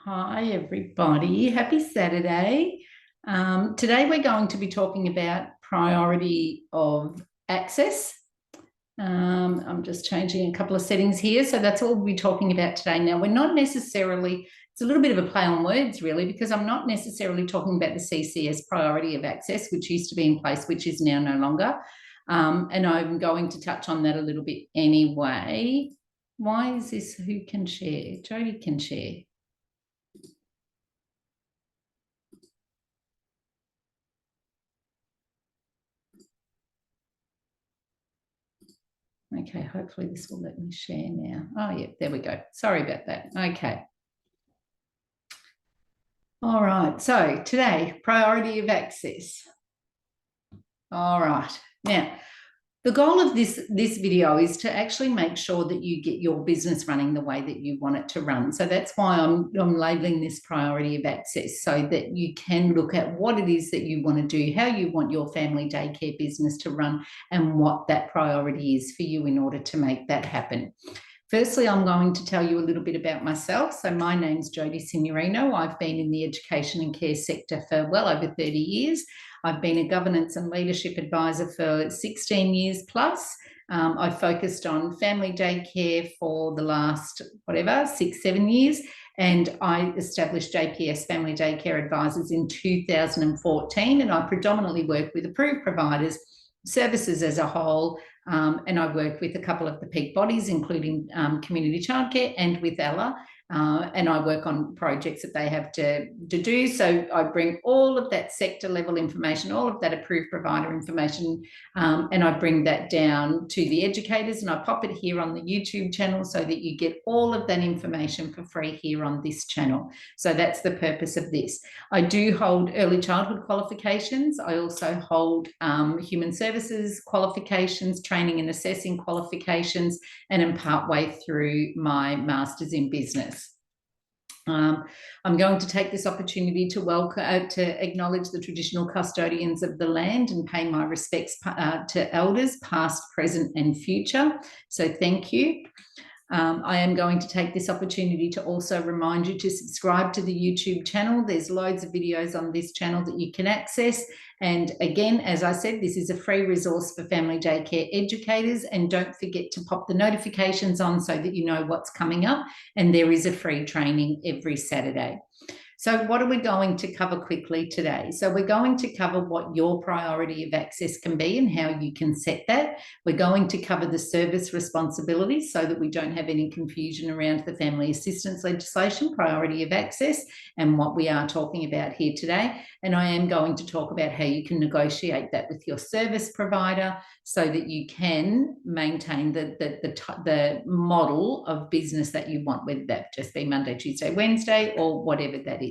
Hi, everybody. Happy Saturday. Today we're going to be talking about priority of access. I'm just changing a couple of settings here. So that's all we'll be talking about today. Now, we're not necessarily, it's a little bit of a play on words, really, because I'm not necessarily talking about the CCS priority of access, which used to be in place, which is now no longer. And I'm going to touch on that a little bit anyway. Why is this? Who can share? Jody can share. Okay, hopefully this will let me share now. Oh, yeah, there we go. Sorry about that. Okay. All right, so today, priority of access. All right, now, the goal of this video is to actually make sure that you get your business running the way that you want it to run. So that's why I'm labeling this priority of access, so that you can look at what it is that you want to do, how you want your family daycare business to run, and what that priority is for you in order to make that happen. Firstly, I'm going to tell you a little bit about myself. So my name's Jody Signorino. I've been in the education and care sector for well over 30 years. I've been a governance and leadership advisor for 16 years plus. I've focused on family daycare for the last, 6-7 years. And I established JPS Family Daycare Advisors in 2014. And I predominantly work with approved providers, services as a whole, and I work with a couple of the peak bodies, including Community Childcare and with Ella. And I work on projects that they have to do. So I bring all of that sector level information, all of that approved provider information, and I bring that down to the educators, and I pop it here on the YouTube channel so that you get all of that information for free here on this channel. So that's the purpose of this. I do hold early childhood qualifications. I also hold human services qualifications, training and assessing qualifications, and am partway through my master's in business. I'm going to take this opportunity to acknowledge the traditional custodians of the land and pay my respects to elders, past, present, and future. So thank you. I am going to take this opportunity to also remind you to subscribe to the YouTube channel. There's loads of videos on this channel that you can access. And again, as I said, this is a free resource for family daycare educators. And don't forget to pop the notifications on so that you know what's coming up. And there is a free training every Saturday. So what are we going to cover quickly today? So we're going to cover what your priority of access can be and how you can set that. We're going to cover the service responsibilities so that we don't have any confusion around the family assistance legislation, priority of access, and what we are talking about here today. And I am going to talk about how you can negotiate that with your service provider so that you can maintain the model of business that you want, whether that just be Monday, Tuesday, Wednesday, or whatever that is.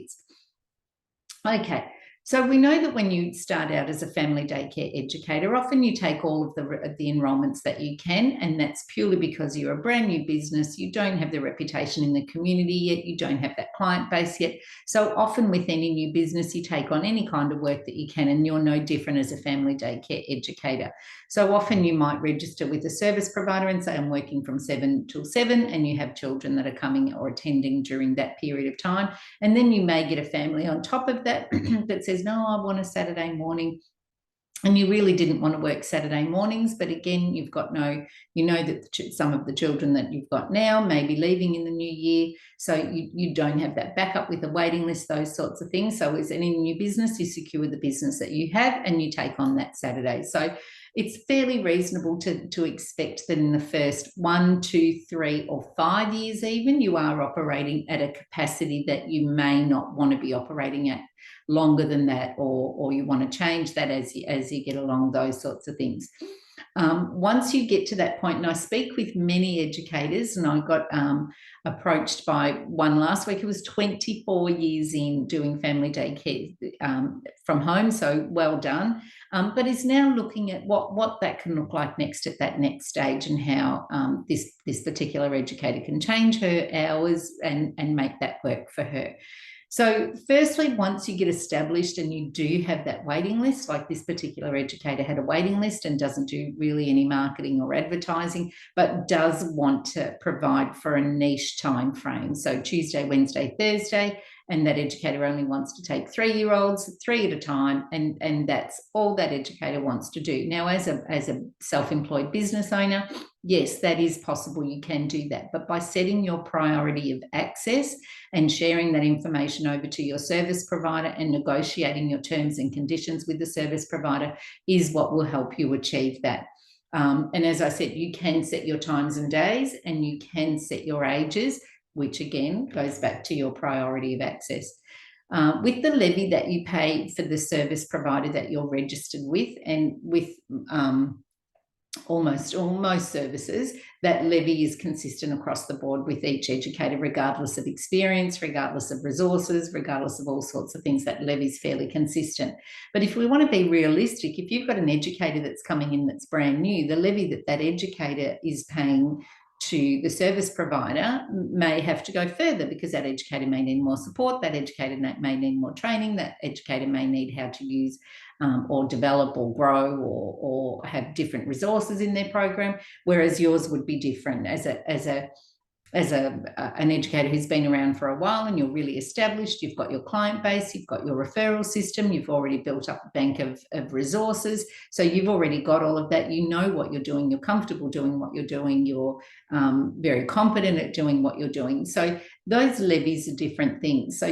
Okay, so we know that when you start out as a family daycare educator, often you take all of the enrolments that you can, and that's purely because you're a brand new business. You don't have the reputation in the community yet. You don't have that client base yet. So often with any new business, you take on any kind of work that you can, and you're no different as a family daycare educator. So often you might register with a service provider and say, I'm working from 7 till 7, and you have children that are coming or attending during that period of time. And then you may get a family on top of that that says, no, I want a Saturday morning. And you really didn't want to work Saturday mornings, but again, you know that some of the children that you've got now may be leaving in the new year, so you don't have that backup with a waiting list, those sorts of things. So as any new business, you secure the business that you have and you take on that Saturday. So it's fairly reasonable to expect that in the first 1, 2, 3, or 5 years even, you are operating at a capacity that you may not want to be operating at longer than that, or you want to change that as you get along, those sorts of things. Once you get to that point, and I speak with many educators, and I got approached by one last week who was 24 years in doing family daycare from home, so well done, but is now looking at what that can look like next at that next stage, and how this particular educator can change her hours and make that work for her. So firstly, once you get established and you do have that waiting list, like this particular educator had a waiting list and doesn't do really any marketing or advertising, but does want to provide for a niche time frame. So Tuesday, Wednesday, Thursday, and that educator only wants to take 3-year-olds, 3 at a time, and that's all that educator wants to do. Now, as a self-employed business owner, yes, that is possible. You can do that. But by setting your priority of access and sharing that information over to your service provider and negotiating your terms and conditions with the service provider is what will help you achieve that. And as I said, you can set your times and days, and you can set your ages, which again goes back to your priority of access. With the levy that you pay for the service provider that you're registered with, and with almost services, that levy is consistent across the board with each educator, regardless of experience, regardless of resources, regardless of all sorts of things. That levy is fairly consistent. But if we want to be realistic, if you've got an educator that's coming in that's brand new, the levy that educator is paying to the service provider may have to go further, because that educator may need more support, that educator may need more training, that educator may need how to use or develop or grow or have different resources in their program, whereas yours would be different. As an educator who's been around for a while and you're really established, you've got your client base, you've got your referral system, you've already built up a bank of resources. So you've already got all of that. You know what you're doing. You're comfortable doing what you're doing. You're very competent at doing what you're doing. So those levies are different things. So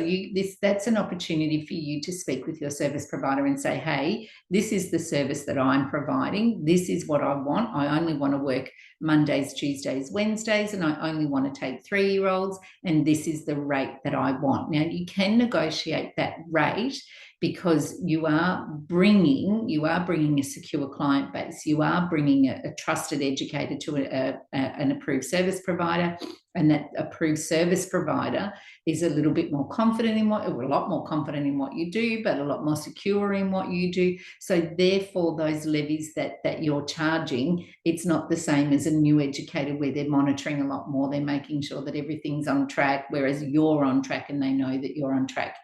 that's an opportunity for you to speak with your service provider and say, hey, this is the service that I'm providing. This is what I want. I only want to work Mondays, Tuesdays, Wednesdays, and I only want to take 3-year-olds, and this is the rate that I want. Now, you can negotiate that rate, because you are bringing a secure client base. You are bringing a trusted educator to an approved service provider, and that approved service provider is a little bit more confident in a lot more confident in what you do, but a lot more secure in what you do. So therefore, those levies that you're charging, it's not the same as a new educator where they're monitoring a lot more. They're making sure that everything's on track, whereas you're on track and they know that you're on track.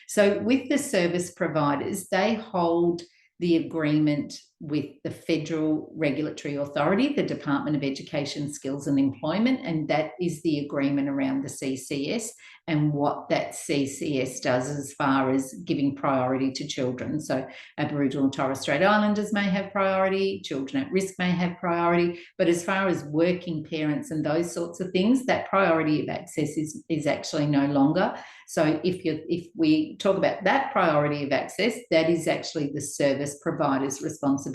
So with the service providers, they hold the agreement with the Federal Regulatory Authority, the Department of Education, Skills and Employment, and that is the agreement around the CCS and what that CCS does as far as giving priority to children. So Aboriginal and Torres Strait Islanders may have priority, children at risk may have priority, but as far as working parents and those sorts of things, that priority of access is actually no longer. So if we talk about that priority of access, that is actually the service provider's responsibility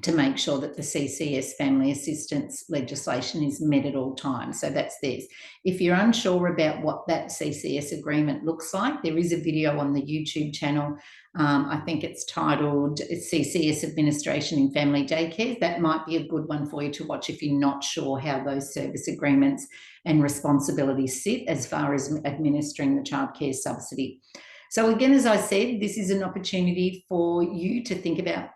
to make sure that the CCS family assistance legislation is met at all times. So that's theirs. If you're unsure about what that CCS agreement looks like, there is a video on the YouTube channel. I think it's titled CCS Administration in Family Daycare. That might be a good one for you to watch if you're not sure how those service agreements and responsibilities sit as far as administering the childcare subsidy. So again, as I said, this is an opportunity for you to think about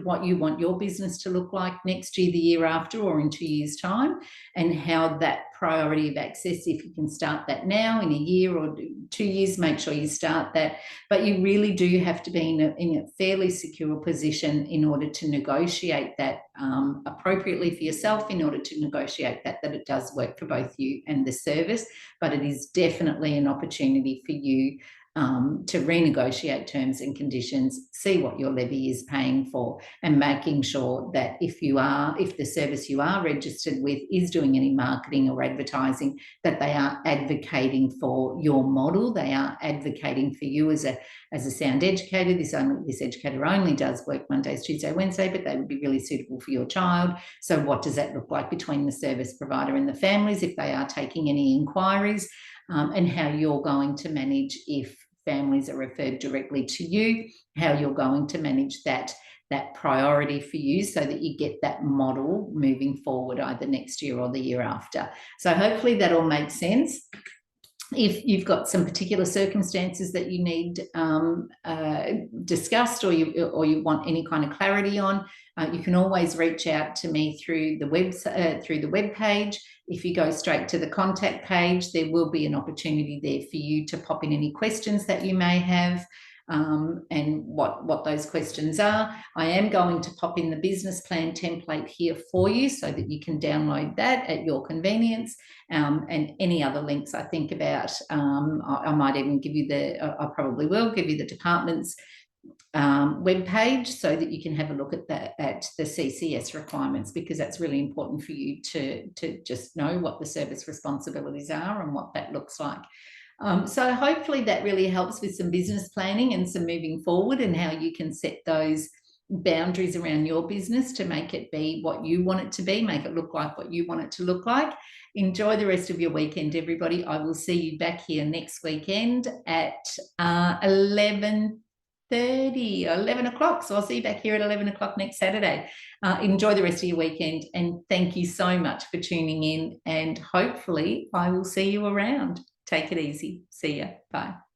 what you want your business to look like next year, the year after, or in 2 years' time, and how that priority of access, if you can start that now in a year or 2 years, make sure you start that. But you really do have to be in a fairly secure position in order to negotiate that appropriately for yourself, in order to negotiate that it does work for both you and the service. But it is definitely an opportunity for you to renegotiate terms and conditions, see what your levy is paying for, and making sure that if the service you are registered with is doing any marketing or advertising, that they are advocating for your model. They are advocating for you as a sound educator. This educator only does work Mondays, Tuesday, Wednesday, but they would be really suitable for your child. So what does that look like between the service provider and the families if they are taking any inquiries? And how you're going to manage if families are referred directly to you, how you're going to manage that priority for you so that you get that model moving forward either next year or the year after. So hopefully that all makes sense. if you've got some particular circumstances that you need discussed, or you want any kind of clarity on, you can always reach out to me through the web page. If you go straight to the contact page, there will be an opportunity there for you to pop in any questions that you may have. And what those questions are. I am going to pop in the business plan template here for you so that you can download that at your convenience, and any other links I think about. I might even give you I probably will give you the department's web page so that you can have a look at the CCS requirements, because that's really important for you to just know what the service responsibilities are and what that looks like. So hopefully that really helps with some business planning and some moving forward, and how you can set those boundaries around your business to make it be what you want it to be, make it look like what you want it to look like. Enjoy the rest of your weekend, everybody. I will see you back here next weekend at 11 o'clock. So I'll see you back here at 11 o'clock next Saturday. Enjoy the rest of your weekend, and thank you so much for tuning in, and hopefully I will see you around. Take it easy. See ya. Bye.